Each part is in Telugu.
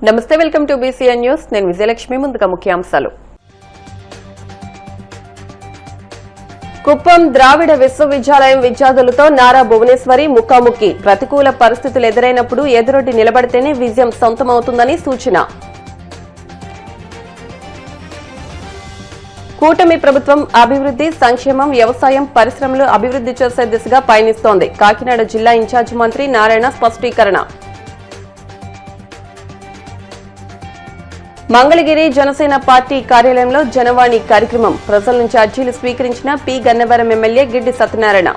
నమస్తే, వెల్కమ్ టు బీసీఎన్ న్యూస్. నేను విజయలక్ష్మి. ముందుగా ముఖ్యాంశాలు. కుప్పం ద్రావిడ విశ్వవిద్యాలయం విద్యార్థులతో నారా భువనేశ్వరి ముఖాముఖి. ప్రతికూల పరిస్థితులు ఎదురైనప్పుడు ఎదురొడ్డి నిలబడితేనే విజయం సొంతమవుతుందని సూచన. కూటమి ప్రభుత్వం అభివృద్ధి, సంక్షేమం, వ్యవసాయం, పరిశ్రమలు అభివృద్ధి చేసే దిశగా పయనిస్తోంది. కాకినాడ జిల్లా ఇన్ఛార్జి మంత్రి నారాయణ స్పష్టీకరణ. మంగళగిరి జనసేన పార్టీ కార్యాలయంలో జనవాణి కార్యక్రమం. ప్రజల నుంచి అర్జీలు స్వీకరించిన పి గన్నవరం ఎమ్మెల్యే గిడ్డి సత్యనారాయణ.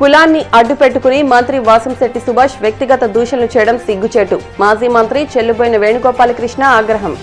కులాన్ని అడ్డుపెట్టుకుని మంత్రి వాసంశెట్టి సుభాష్ వ్యక్తిగత దూషణలు చేయడం సిగ్గుచేటు. మాజీ మంత్రి చెల్లుబోయిన వేణుగోపాలకృష్ణ ఆగ్రహం.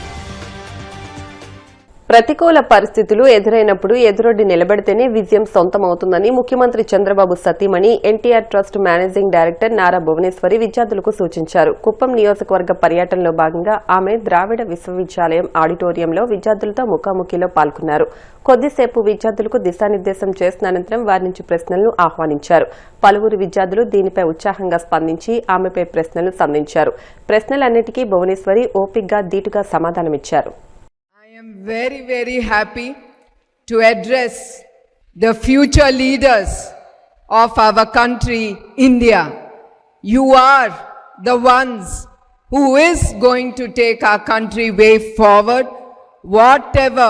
ప్రతికూల పరిస్థితులు ఎదురైనప్పుడు ఎదురొడ్డి నిలబడితేనే విజయం సొంతమవుతుందని ముఖ్యమంత్రి చంద్రబాబు సతీమణి NTR trust managing director Nara Bhuvaneswari విద్యార్థులకు సూచించారు. కుప్పం నియోజకవర్గ పర్యటనలో భాగంగా ఆమె ద్రావిడ విశ్వవిద్యాలయం ఆడిటోరియంలో విద్యార్థులతో ముఖాముఖిలో పాల్గొన్నారు. కొద్దిసేపు విద్యార్థులకు దిశానిర్దేశం చేసిన అనంతరం వారి నుంచి ప్రశ్నలను ఆహ్వానించారు. పలువురు విద్యార్థులు దీనిపై ఉత్సాహంగా స్పందించి ఆమెపై ప్రశ్నలు సంధించారు. ప్రశ్నలన్నిటికీ భువనేశ్వరి ఓపికగా ధీటుగా సమాధానమిచ్చారు. I am very happy to address the future leaders of our country, India. You are the ones who is going to take our country way forward. Whatever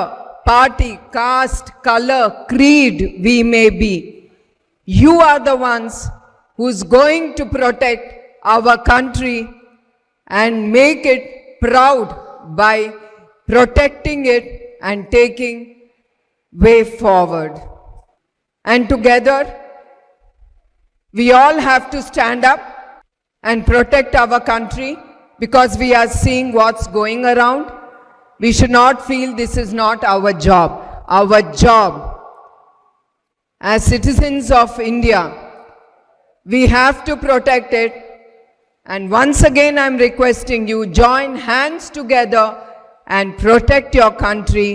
party, caste, color, creed we may be, you are the ones who's going to protect our country and make it proud by protecting it and taking way forward. And together, we all have to stand up and protect our country because we are seeing what's going around. We should not feel this is not our job. Our job as citizens of India, we have to protect it. And once again, I'm requesting you, join hands together and protect your country,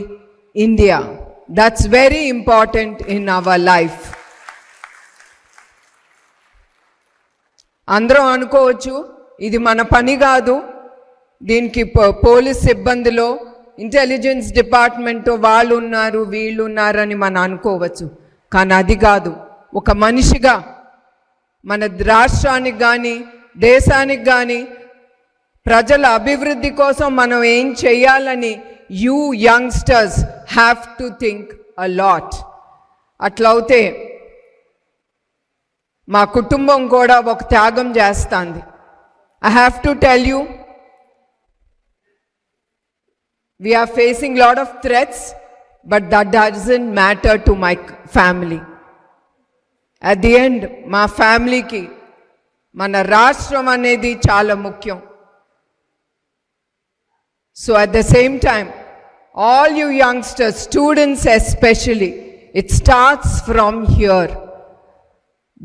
India. That's very important in our life. అందరూ అనుకోవచ్చు ఇది మన పని కాదు, దీనికి పోలీస్ సిబ్బందిలో ఇంటెలిజెన్స్ డిపార్ట్మెంట్ వాళ్ళు ఉన్నారు వీళ్ళు ఉన్నారని మనం అనుకోవచ్చు. కానీ అది కాదు. ఒక మనిషిగా మన రాష్ట్రానికి కానీ దేశానికి కానీ ప్రజల అభివృద్ధి కోసం మనం ఏం చేయాలని you youngsters have to think a lot. అట్లయితే మా కుటుంబం కూడా ఒక త్యాగం చేస్తుంది. I have to tell you, we are facing lot of threats, but that doesn't matter to my family. At the end, మా ఫ్యామిలీకి మన రాష్ట్రం అనేది చాలా ముఖ్యం. So at the same time, all you youngsters, students especially, it starts from here.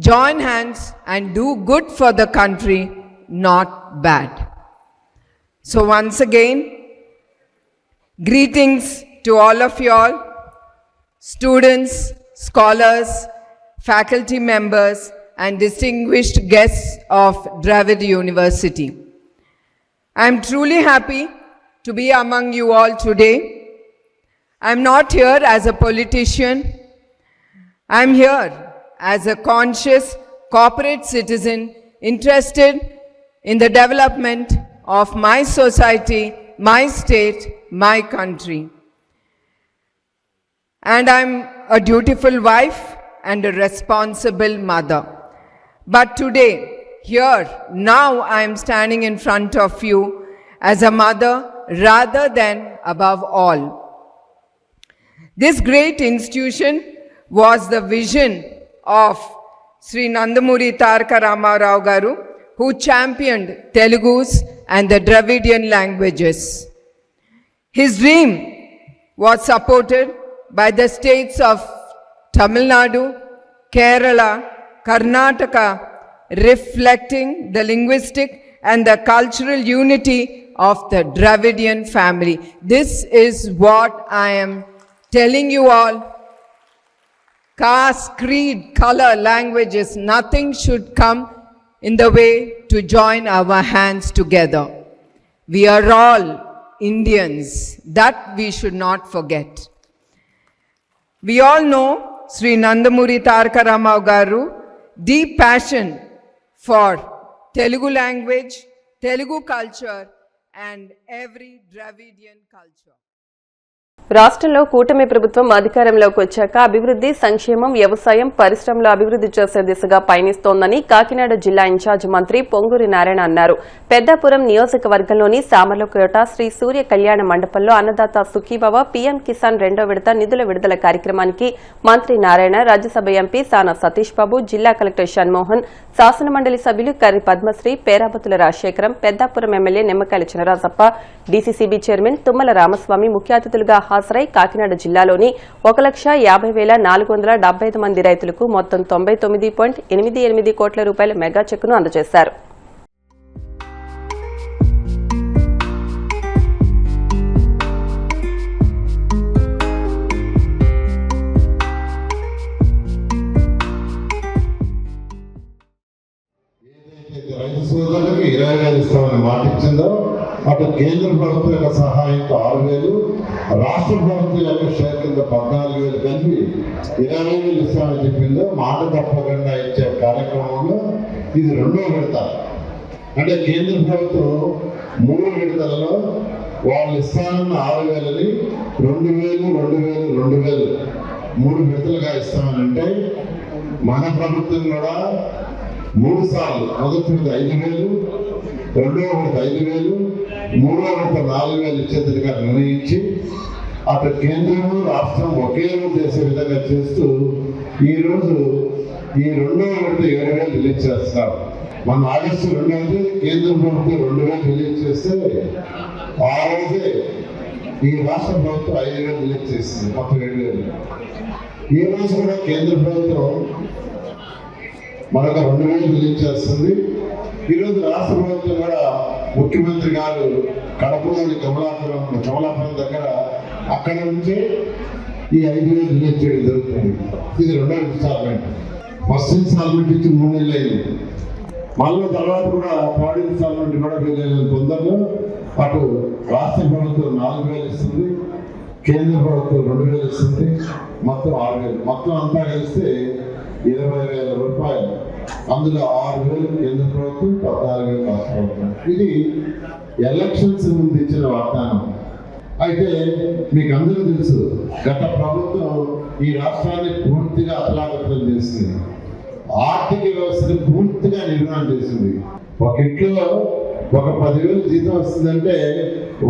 Join hands and do good for the country, not bad. So once again, greetings to all of you all, students, scholars, faculty members, and distinguished guests of Dravid University. I am truly happy to be among you all today. I am not here as a politician. I am here as a conscious corporate citizen interested in the development of my society, my state, my country. And I am a dutiful wife and a responsible mother. But today, here, now I am standing in front of you as a mother rather than above all. This great institution was the vision of Sri Nandamuri Taraka Ramarao Garu, who championed Telugus and the Dravidian languages. His dream was supported by the states of Tamil Nadu, Kerala, Karnataka, reflecting the linguistic and the cultural unity of the Dravidian family. This is what I am telling you all. Caste, creed, color, languages, nothing should come in the way to join our hands together. We are all Indians. That we should not forget. We all know Sri Nandamuri Taraka Ramao Garu deep passion for Telugu language, Telugu culture and every Dravidian culture. రాష్ట్రంలో కూటమి ప్రభుత్వం అధికారంలోకి వచ్చాక అభివృద్ధి, సంక్షేమం, వ్యవసాయం, పరిశ్రమల అభివృద్ధి చేసే దిశగా పయనిస్తోందని కాకినాడ జిల్లా ఇన్ఛార్జ్ మంత్రి పొంగూరి నారాయణ అన్నారు. పెద్దాపురం నియోజకవర్గంలోని సామర్లకోట శ్రీ సూర్య కళ్యాణ మండపంలో అన్నదాత సుఖీభవ పీఎం కిసాన్ 2వ విడత నిధుల విడుదల కార్యక్రమానికి మంత్రి నారాయణ, రాజ్యసభ ఎంపీ సానా సతీష్ బాబు, జిల్లా కలెక్టర్ షణ్మోహన్, శాసనమండలి సభ్యులు Karri Padmashri, Perabathula Rajasekharam, Peddapuram MLA Nimmakayala Chinarajappa, DCCB chairman Tummala Ramaswamy ముఖ్య అతిథులుగా హాజరై కాకినాడ జిల్లాలోని 1,50,475 మంది రైతులకు మొత్తం 99.88 కోట్ల రూపాయల మెగా చెక్కును అందజేశారు. రైతు సోదరులకు 20,000 ఇస్తామని మాట ఇచ్చిందో అటు కేంద్ర ప్రభుత్వం యొక్క సహాయంతో 6,000, రాష్ట్ర ప్రభుత్వం యొక్క షేర్ కింద 14,000 కలిపి 20,000 ఇస్తామని చెప్పిందో మాట తప్పకుండా ఇచ్చే కార్యక్రమంలో ఇది 2వ విడత. అంటే కేంద్ర ప్రభుత్వం 3 విడతలలో వాళ్ళు ఇస్తానన్న 6,000ని 2,000, 2,000, 2,000 3 విడతలుగా ఇస్తామనంటే మన ప్రభుత్వం కూడా 3 సార్లు మొదటి విడత 5,000, 2వ విడత 5,000, 3వ విడత 4,000 ఇచ్చేందుగా నిర్ణయించి అటు కేంద్రము రాష్ట్రం ఒకే రోజు చేసే విధంగా చేస్తూ ఈరోజు ఈ 2వ విడత 7,000 రిలీజ్ చేస్తున్నారు. మన ఆగస్టు 2వ తేదీ కేంద్ర ప్రభుత్వం 2,000 రిలీజ్ చేస్తే ఆ రోజే ఈ రాష్ట్ర ప్రభుత్వం 5,000 రిలీజ్ చేస్తుంది, మొత్తం 7,000. ఈ రోజు కూడా కేంద్ర ప్రభుత్వం మరొక 2,000 రిలీజ్ చేస్తుంది. ఈరోజు రాష్ట్ర ప్రభుత్వం కూడా ముఖ్యమంత్రి గారు కడపలోని కమలాపురం దగ్గర అక్కడ నుంచి ఈ 5,000 రిలీజ్ చేయడం జరుగుతుంది. ఇది 2వ ఇన్స్టాల్మెంట్. ఫస్ట్ ఇన్స్టాల్మెంట్ ఇచ్చి 3 నెలలు అయింది. మళ్ళీ తర్వాత కూడా 3rd ఇన్స్టాల్మెంట్ కూడా వీళ్ళు తొందరలో అటు రాష్ట్ర ప్రభుత్వం 4,000 ఇస్తుంది, కేంద్ర ప్రభుత్వం 2,000 ఇస్తుంది, మొత్తం 6,000. మొత్తం అంతా కలిస్తే 20,000 రూపాయలు. అందులో 6,000 కేంద్ర ప్రభుత్వం, 14,000 రాష్ట్ర ప్రభుత్వం. ఇది ఎలక్షన్స్ ముందు ఇచ్చిన వాగ్దానం. అయితే మీకు అందరూ తెలుసు, గత ప్రభుత్వం ఈ రాష్ట్రాన్ని పూర్తిగా అతలాకుతలం చేసింది, ఆర్థిక వ్యవస్థను పూర్తిగా నిర్మాణం చేసింది. ఒక ఇంట్లో ఒక 10,000 జీతం వస్తుందంటే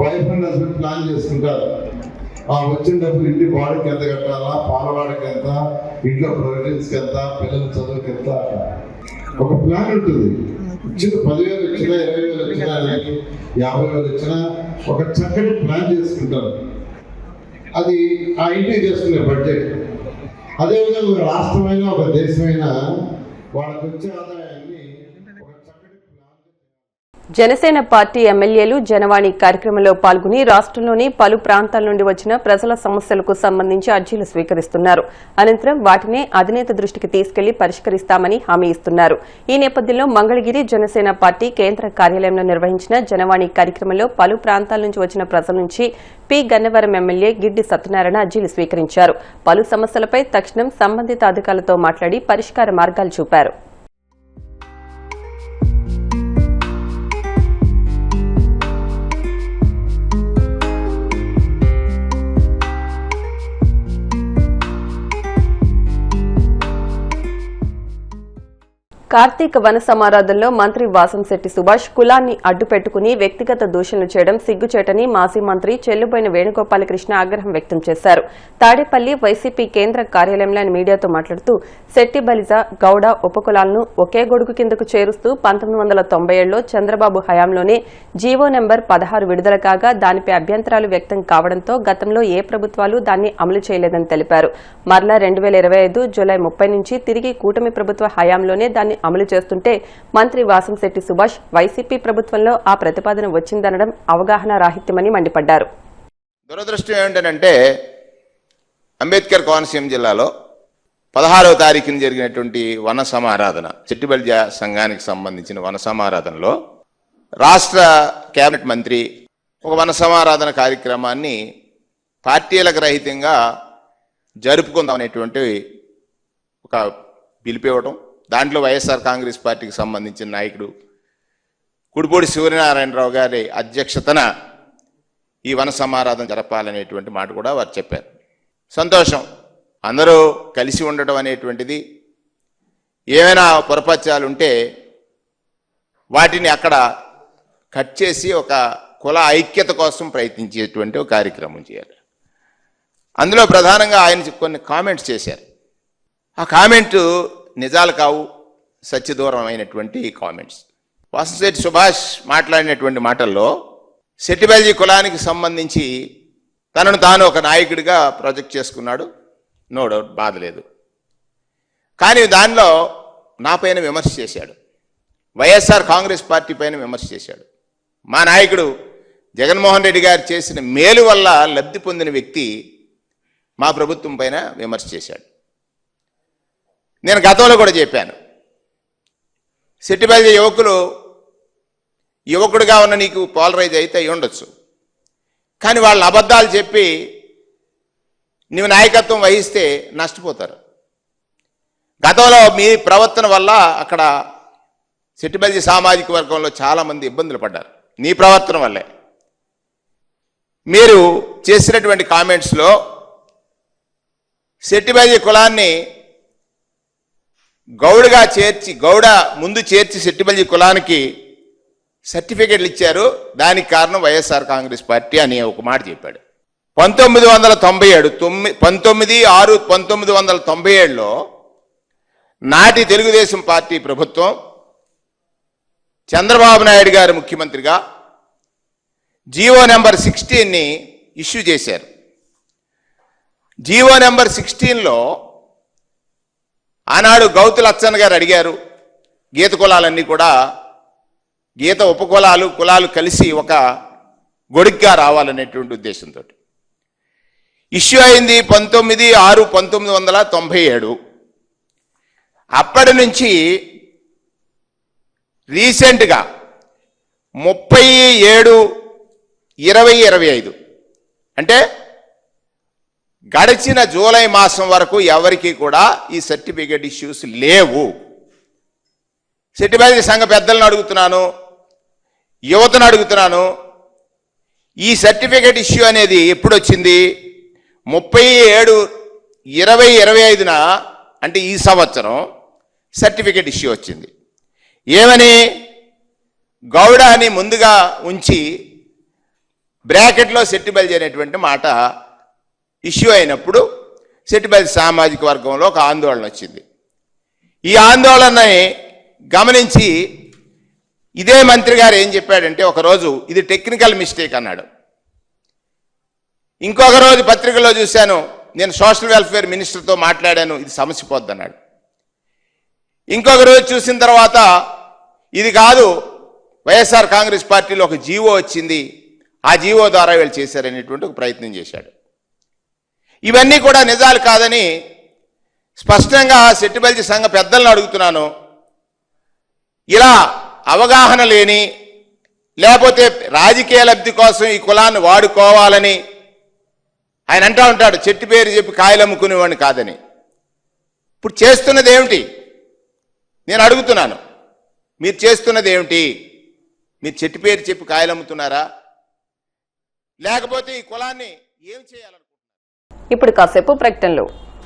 వైఫ్ అండ్ హస్బెండ్ ప్లాన్ చేసుకుంటారు. ఆ వచ్చిన డబ్బులు ఇంటి వాడికి ఎంత కట్టాలా, పాలవాడికి ఎంత, ఇంట్లో ప్రొవిజన్స్కి ఎంత, పిల్లల చదువుకి ఎంత, ఒక ప్లాన్ ఉంటుంది. ఇచ్చిన 10,000 ఇచ్చినా, 20,000 ఇచ్చినా, 50,000 ఇచ్చినా ఒక చక్కటి ప్లాన్ చేసుకుంటారు. అది ఆ ఇంటికి చేసుకునే బడ్జెట్. అదేవిధంగా ఒక రాష్ట్రమైనా ఒక దేశమైనా వాళ్ళకి వచ్చే ఆదాయాన్ని ఒక చక్కటి ప్లాన్. జనసేన పార్టీ ఎమ్మెల్యేలు జనవాణి కార్యక్రమంలో పాల్గొని రాష్ట్రంలోని పలు ప్రాంతాల నుండి వచ్చిన ప్రజల సమస్యలకు సంబంధించి అర్జీలు స్వీకరిస్తున్నారు. అనంతరం వాటిని అధినేత దృష్టికి తీసుకెళ్లి పరిష్కరిస్తామని హామీ ఇస్తున్నారు. ఈ నేపథ్యంలో మంగళగిరి జనసేన పార్టీ కేంద్ర కార్యాలయంలో నిర్వహించిన జనవాణి కార్యక్రమంలో పలు ప్రాంతాల నుంచి వచ్చిన ప్రజల నుంచి పి గన్నవరం ఎమ్మెల్యే గిడ్డి సత్యనారాయణ అర్జీలు స్వీకరించారు. పలు సమస్యలపై తక్షణం సంబంధిత అధికారులతో మాట్లాడి పరిష్కార మార్గాలు చూపారు. కార్తీక వన సమారాధనలో మంత్రి వాసంశెట్టి సుభాష్ కులాన్ని అడ్డుపెట్టుకుని వ్యక్తిగత దూషణలు చేయడం సిగ్గుచేటని మాజీ మంత్రి చెల్లుబోయిన వేణుగోపాలకృష్ణ ఆగ్రహం వ్యక్తం చేశారు. తాడేపల్లి వైసీపీ కేంద్ర కార్యాలయంలో ఆయన మీడియాతో మాట్లాడుతూ శెట్టి బలిజ, గౌడ ఉపకులాలను ఒకే గొడుగు కిందకు చేరుస్తూ 1997లో చంద్రబాబు హయాంలోనే జీవో నెంబర్ 16 విడుదల కాగా దానిపై అభ్యంతరాలు వ్యక్తం కావడంతో గతంలో ఏ ప్రభుత్వాలు దాన్ని అమలు చేయలేదని తెలిపారు. మరలా 2025 జూలై 30 నుంచి తిరిగి కూటమి ప్రభుత్వ హయాంలోనే దాన్ని అమలు చేస్తుంటే మంత్రి వాసంశెట్టి సుభాష్ వైసీపీ ప్రభుత్వంలో ఆ ప్రతిపాదన వచ్చిందనడం అవగాహన రాహిత్యమని మండిపడ్డారు. దురదృష్టం ఏమిటంటే అంబేద్కర్ కోనసీమ జిల్లాలో 16వ తారీఖున జరిగినటువంటి వన సమారాధన, చెట్టిబల్జ సంఘానికి సంబంధించిన వన సమారాధనలో రాష్ట్ర కేబినెట్ మంత్రి ఒక వన సమారాధన కార్యక్రమాన్ని పార్టీలకు రహితంగా జరుపుకుందాం అనేటువంటి ఒక పిలిపివ్వడం, దాంట్లో వైఎస్ఆర్ కాంగ్రెస్ పార్టీకి సంబంధించిన నాయకుడు కుడిపూడి సూర్యనారాయణరావు గారి అధ్యక్షతన ఈ వన సమారాధన జరపాలనేటువంటి మాట కూడా వారు చెప్పారు. సంతోషం. అందరూ కలిసి ఉండటం అనేటువంటిది, ఏమైనా పొరపచ్చాలు ఉంటే వాటిని అక్కడ కట్ చేసి ఒక కుల ఐక్యత కోసం ప్రయత్నించేటువంటి ఒక కార్యక్రమం చేయాలి. అందులో ప్రధానంగా ఆయన కొన్ని కామెంట్స్ చేశారు. ఆ కామెంటు నిజాలు కావు, సత్యదూరమైనటువంటి కామెంట్స్. వాసంశెట్టి సుభాష్ మాట్లాడినటువంటి మాటల్లో సెట్టిబల్జీ కులానికి సంబంధించి తనను తాను ఒక నాయకుడిగా ప్రొజెక్ట్ చేసుకున్నాడు. నో డౌట్, బాధ లేదు. కానీ దానిలో నా పైన విమర్శ చేశాడు, వైఎస్ఆర్ కాంగ్రెస్ పార్టీ పైన విమర్శ చేశాడు. మా నాయకుడు జగన్మోహన్ రెడ్డి గారు చేసిన మేలు వల్ల లబ్ధి పొందిన వ్యక్తి మా ప్రభుత్వం పైన విమర్శ చేశాడు. నేను గతంలో కూడా చెప్పాను, సెట్టిబల్జీ యువకుడిగా ఉన్న నీకు పోలరైజ్ అయితే అయి ఉండొచ్చు, కానీ వాళ్ళ అబద్ధాలు చెప్పి నువ్వు నాయకత్వం వహిస్తే నష్టపోతారు. గతంలో మీ ప్రవర్తన వల్ల అక్కడ సెట్టిబల్జీ సామాజిక వర్గంలో చాలామంది ఇబ్బందులు పడ్డారు. నీ ప్రవర్తన వల్లే. మీరు చేసినటువంటి కామెంట్స్లో సెట్టిబల్జీ కులాన్ని గౌడ ముందు చేర్చి సెట్టిబల్జీ కులానికి సర్టిఫికెట్లు ఇచ్చారు. దానికి కారణం వైఎస్ఆర్ కాంగ్రెస్ పార్టీ అని ఒక మాట చెప్పాడు. 1997లో నాటి తెలుగుదేశం పార్టీ ప్రభుత్వం చంద్రబాబు నాయుడు గారు ముఖ్యమంత్రిగా జీవో నెంబర్ 16ని ఇష్యూ చేశారు. జీవో నెంబర్ 16లో ఆనాడు గౌతు లచ్చన్న గారు అడిగారు, గీత కులాలన్నీ కూడా గీత కులాలు కలిసి ఒక గొడుగ్గా రావాలనేటువంటి ఉద్దేశంతో ఇష్యూ అయింది 19/6/1997. అప్పటి నుంచి రీసెంట్గా 37/20/25 అంటే గడిచిన జూలై మాసం వరకు ఎవరికి కూడా ఈ సర్టిఫికేట్ ఇష్యూస్ లేవు. సెట్టిబల్జీ సంఘ పెద్దలను అడుగుతున్నాను, యువతను అడుగుతున్నాను, ఈ సర్టిఫికేట్ ఇష్యూ అనేది ఎప్పుడు వచ్చింది? 37/20/25న అంటే ఈ సంవత్సరం సర్టిఫికేట్ ఇష్యూ వచ్చింది. ఏమని? గౌడ అని ముందుగా ఉంచి బ్రాకెట్లో సెట్టిబల్జీ అనేటువంటి మాట ఇష్యూ అయినప్పుడు సెట్టిబల్జీ సామాజిక వర్గంలో ఒక ఆందోళన వచ్చింది. ఈ ఆందోళనని గమనించి ఇదే మంత్రి గారు ఏం చెప్పాడంటే, ఒకరోజు ఇది టెక్నికల్ మిస్టేక్ అన్నాడు. ఇంకొక రోజు పత్రికలో చూశాను, నేను సోషల్ వెల్ఫేర్ మినిస్టర్తో మాట్లాడాను, ఇది సమస్య పోద్ది అన్నాడు. ఇంకొక రోజు చూసిన తర్వాత ఇది కాదు, వైఎస్ఆర్ కాంగ్రెస్ పార్టీలో ఒక జీవో వచ్చింది, ఆ జీవో ద్వారా వీళ్ళు చేశారనేటువంటి ఒక ప్రయత్నం చేశాడు. ఇవన్నీ కూడా నిజాలు కాదని స్పష్టంగా సెట్టిబల్జీ సంఘ పెద్దలను అడుగుతున్నాను. ఇలా అవగాహన లేని, లేకపోతే రాజకీయ లబ్ధి కోసం ఈ కులాన్ని వాడుకోవాలని ఆయన అంటూ ఉంటాడు, చెట్టు పేరు చెప్పి కాయలు అమ్ముకునేవాడిని కాదని. ఇప్పుడు చేస్తున్నది ఏమిటి? నేను అడుగుతున్నాను, మీరు చేస్తున్నది ఏమిటి? మీరు చెట్టు పేరు చెప్పి కాయలు అమ్ముతున్నారా, లేకపోతే ఈ కులాన్ని ఏం చేయాలనుకుంటున్నారు? ఇప్పుడు కాసేపు ప్రకటనలు.